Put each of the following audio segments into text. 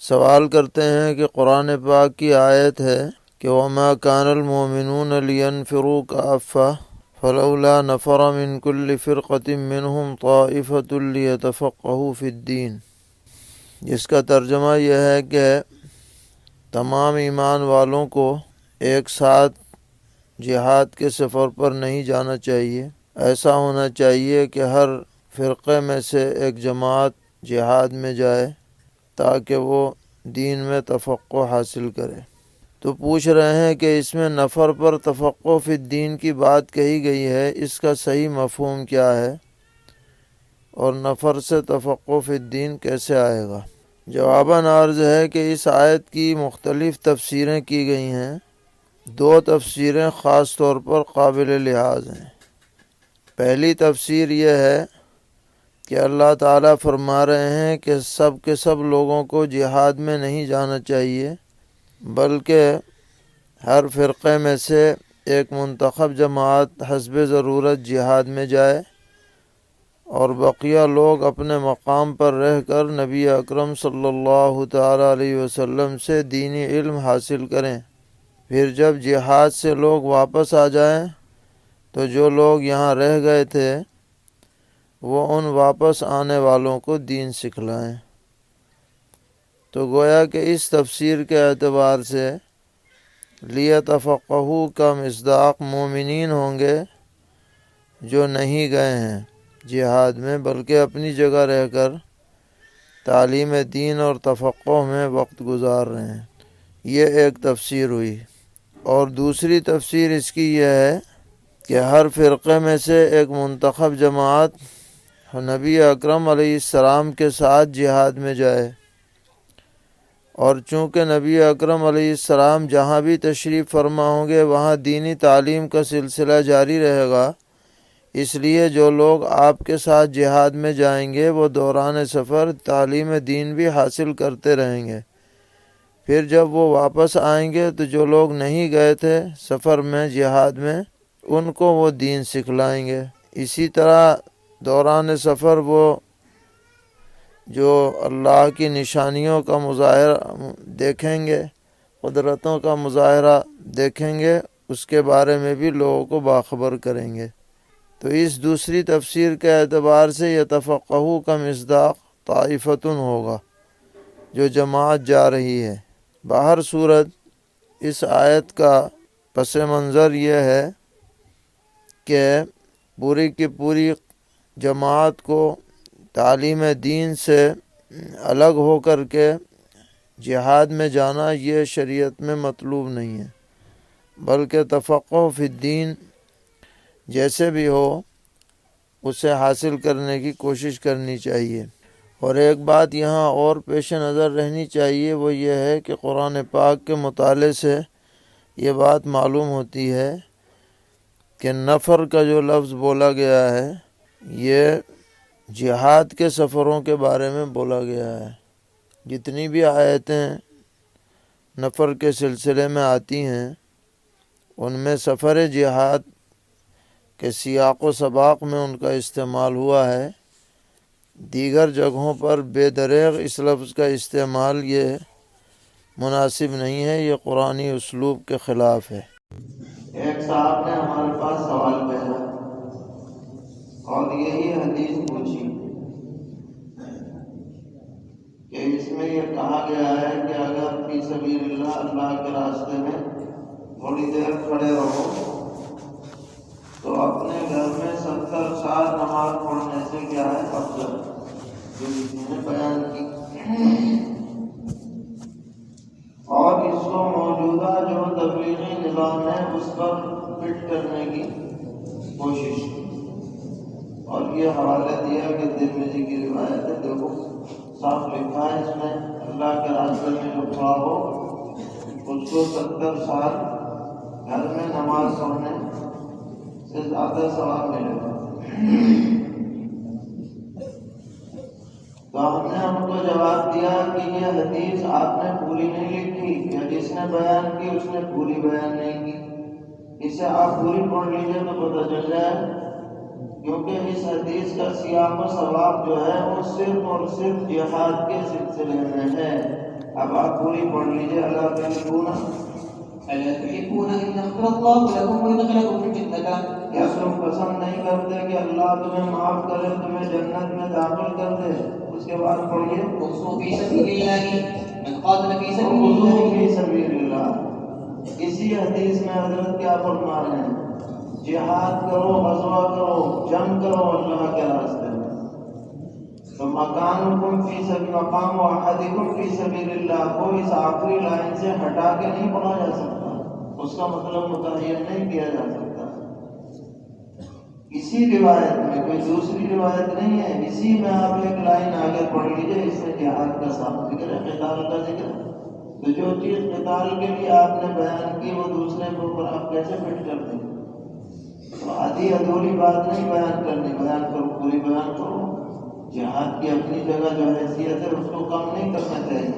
سوال کرتے ہیں کہ قرآن پاک کی آیت ہے کہ وَمَا كَانَ الْمُؤْمِنُونَ لِيَنْفِرُوا كَافَّةً فَلَوْلَا نَفَرَ مِنْ كُلِّ فِرْقَةٍ مِّنْهُمْ طَائِفَةٌ لِيَتَفَقَّهُوا فِي الدِّينِ۔ جس کا ترجمہ یہ ہے کہ تمام ایمان والوں کو ایک ساتھ جہاد کے سفر پر نہیں جانا چاہیے۔ ایسا ہونا چاہیے کہ ہر فرقے میں سے ایک جماعت جہاد میں جائے تاکہ وہ دین میں تفقہ حاصل کرے۔ تو پوچھ رہے ہیں کہ اس میں نفر پر تفقہ فی الدین کی بات کہی گئی ہے، اس کا صحیح مفہوم کیا ہے اور نفر سے تفقہ فی الدین کیسے آئے گا؟ جواباً عرض ہے کہ اس آیت کی مختلف تفسیریں کی گئی ہیں۔ دو تفسیریں خاص طور پر قابل لحاظ ہیں۔ پہلی تفسیر یہ ہے کہ اللہ تعالیٰ فرما رہے ہیں کہ سب کے سب لوگوں کو جہاد میں نہیں جانا چاہیے، بلکہ ہر فرقے میں سے ایک منتخب جماعت حسب ضرورت جہاد میں جائے اور بقیہ لوگ اپنے مقام پر رہ کر نبی اکرم صلی اللہ تعالیٰ علیہ وسلم سے دینی علم حاصل کریں۔ پھر جب جہاد سے لوگ واپس آ جائیں تو جو لوگ یہاں رہ گئے تھے وہ ان واپس آنے والوں کو دین سکھلائیں۔ تو گویا کہ اس تفسیر کے اعتبار سے لیتفقہوا کا مصداق مومنین ہوں گے جو نہیں گئے ہیں جہاد میں بلکہ اپنی جگہ رہ کر تعلیم دین اور تفقہ میں وقت گزار رہے ہیں۔ یہ ایک تفسیر ہوئی، اور دوسری تفسیر اس کی یہ ہے کہ ہر فرقے میں سے ایک منتخب جماعت نبی اکرم علیہ السلام کے ساتھ جہاد میں جائے، اور چونکہ نبی اکرم علیہ السلام جہاں بھی تشریف فرما ہوں گے وہاں دینی تعلیم کا سلسلہ جاری رہے گا، اس لیے جو لوگ آپ کے ساتھ جہاد میں جائیں گے وہ دوران سفر تعلیم دین بھی حاصل کرتے رہیں گے۔ پھر جب وہ واپس آئیں گے تو جو لوگ نہیں گئے تھے سفر میں جہاد میں ان کو وہ دین سکھلائیں گے۔ اسی طرح دوران سفر وہ جو اللہ کی نشانیوں کا مظاہرہ دیکھیں گے، قدرتوں کا مظاہرہ دیکھیں گے، اس کے بارے میں بھی لوگوں کو باخبر کریں گے۔ تو اس دوسری تفسیر کے اعتبار سے یتفقہوا کا مصداق طائفتٌ ہوگا، جو جماعت جا رہی ہے۔ باہر صورت اس آیت کا پس منظر یہ ہے کہ پوری کی پوری جماعت کو تعلیم دین سے الگ ہو کر کے جہاد میں جانا یہ شریعت میں مطلوب نہیں ہے، بلکہ تفقہ فی الدین جیسے بھی ہو اسے حاصل کرنے کی کوشش کرنی چاہیے۔ اور ایک بات یہاں اور پیش نظر رہنی چاہیے، وہ یہ ہے کہ قرآن پاک کے مطالعے سے یہ بات معلوم ہوتی ہے کہ نفر کا جو لفظ بولا گیا ہے یہ جہاد کے سفروں کے بارے میں بولا گیا ہے۔ جتنی بھی آیتیں نفر کے سلسلے میں آتی ہیں ان میں سفر جہاد کے سیاق و سباق میں ان کا استعمال ہوا ہے۔ دیگر جگہوں پر بے دریغ اس لفظ کا استعمال یہ مناسب نہیں ہے، یہ قرآنی اسلوب کے خلاف ہے۔ ایک صاحب نے ہمارے پاس سوال بھیجا اور یہی حدیث پوچھی کہ اس میں یہ کہا گیا ہے کہ اگر فی سبیل اللہ، اللہ کے راستے میں تھوڑی دیر کھڑے رہو تو اپنے گھر میں 70 سال نماز پڑھنے سے کیا ہے افضل، جو کسی نے بیان کی۔ اور اس کو موجودہ جو تبلیغی نظام ہے اس پر فٹ کرنے کی کوشش کی، اور یہ حوالہ دیا کہ ترمذی کی روایت ہے، دیکھو صاف لکھا ہے اس میں اللہ کے راستے میں جو کھڑا ہو اس کو 70 سال گھر میں نماز پڑھنے سے زیادہ ثواب ملے گا۔ تو ہم نے ان کو جواب دیا کہ یہ حدیث آپ نے پوری نہیں لکھی، کہ جس نے بیان کی اس نے پوری بیان نہیں کی، اسے آپ پوری پڑھ لیجئے تو پتہ چل جائے، کیونکہ اس حدیث کا سیاق و سباق جو ہے وہ صرف اور صرف جہاد کے سلسلے میں ہے۔ اب آپ پوری پڑھ لیجیے. اللہ تحبون ألا تحبون أن يغفر الله لكم ويدخلكم الجنة؟ کیا تم پسند نہیں کرتے کہ اللہ تمہیں معاف کرے, تمہیں جنت میں داخل کر دے؟ اس کے بعد پڑھیے اغزوا في سبيل الله من قاتل في سبيل اغزوا الله. فی سبیل اللہ. اسی حدیث میں حضرت کیا فرما رہے ہیں؟ جہاد کرو, غزوہ کرو, جنگ کرو اللہ کے راستے میں. تو مکانکم فی سبیل, مقام احدکم فی سبیل اللہ کو اس آخری لائن سے ہٹا کے نہیں پڑھا جا سکتا, اس کا مطلب متعین نہیں کیا جا سکتا. اسی روایت میں, کوئی دوسری روایت نہیں ہے, اسی میں آپ ایک لائن آگے پڑھ لیجئے, اس میں جہاد کا صاف ذکر ہے, قتال کا ذکر ہے. تو جو چیز قتال کے لیے آپ نے بیان کی وہ دوسرے کے اوپر آپ کیسے فٹ کر دیں؟ تو آدھی ادھوری بات نہیں بیان کرنی, بیان کرو, پوری بیان کرو. جہاد کی اپنی جگہ جو حیثیت ہے اس کو کم نہیں کرنا چاہیے.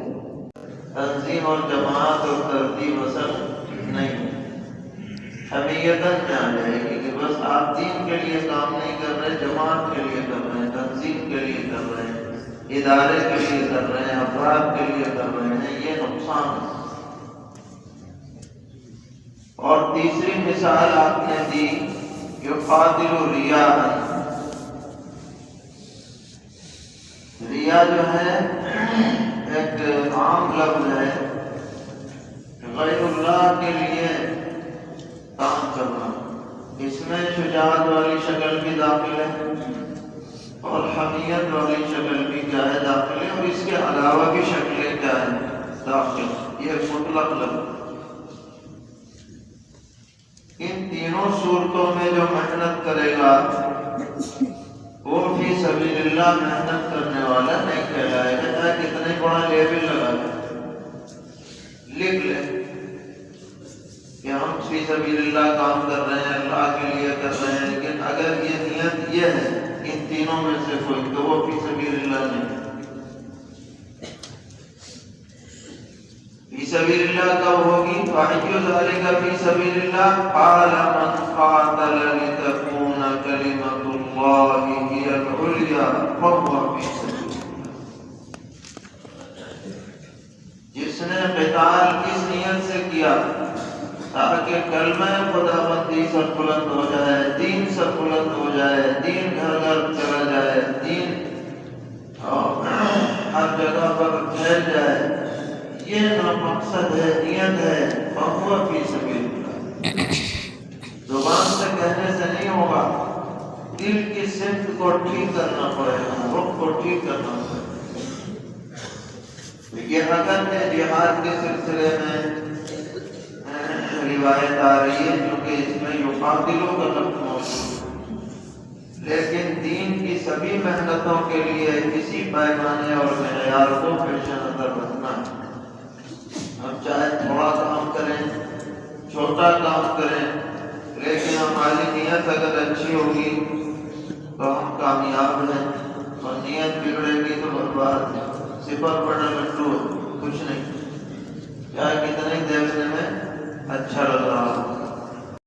تنظیم اور جماعت اور ترتیب اصل نہیں, حمیتاً میں آ جائے گی کہ بس آپ دین کے لیے کام نہیں کر رہے, جماعت کے لیے کر رہے ہیں, تنظیم کے لیے کر رہے ہیں, ادارے کے لیے کر رہے ہیں, افراد کے لیے کر رہے ہیں, یہ نقصان ہے. اور تیسری مثال آپ نے دی کہ قاتل ریاء. ریا جو ہے ایک عام لفظ ہے, غیر اللہ کے لیے کام کرنا. اس میں شجاعت والی شکل بھی داخل ہے اور حمیت والی شکل بھی کیا ہے داخل ہے, اور اس کے علاوہ بھی شکلیں کیا ہے داخل. یہ مطلق لفظ. ان تینوں صورتوں میں جو محنت کرے گا وہ فی سبیل اللہ محنت کرنے والا نہیں کہلائے گا, چاہے کتنے بڑا لیبل لگا لے, لکھ لے کہ ہم فی سبیل اللہ کام کر رہے ہیں, اللہ کے لیے کر رہے ہیں, لیکن اگر یہ نیت یہ ہے ان تینوں میں سے کوئی, تو وہ فی سبیل اللہ نہیں. فی سبیل اللہ کب ہوگی؟ فَأَيُّ ذَلِكَ فِي سَبِيلِ اللَّهِ قَالَ مَنْ قَاتَلَ لِتَكُونَ كَلِمَةُ اللَّهِ هِيَ الْعُلْيَا فَهُوَ فِي سَبِيلِ اللَّهِ. جس نے قتال کس نیت سے کیا؟ تاکہ کلمہ خداوندی سر بلند ہو جائے, دین سر بلند ہو جائے, دین گھر گھر چلا جائے, دین ہر جگہ پر پھیل جائے, یہ نہ مقصد ہے, نیت ہے. فَهُوَ فِي سَبِيلِ اللَّهِ. زبان سے کہنے سے نہیں ہوگا, دل کی سمت کو ٹھیک کرنا پڑے گا, رخ کو ٹھیک کرنا پڑے گا. یہ حقیقت ہے جہاد کے سلسلے میں روایت آ رہی ہے, کیونکہ اس میں یقاتلوا کا لفظ موجود ہے, لیکن دین کی سبھی محنتوں کے لیے اسی پیمانے اور معیار کو پیش نظر رکھنا ہے. ہم چاہے تھوڑا کام کریں, چھوٹا کام کریں, لیکن ہماری نیت اگر اچھی ہوگی تو ہم کامیاب ہیں, اور نیت بگڑے گی تو برباد, صفر بڑا لٹو ہے, کچھ نہیں, چاہے کتنے دیکھنے میں اچھا لگ رہا ہو.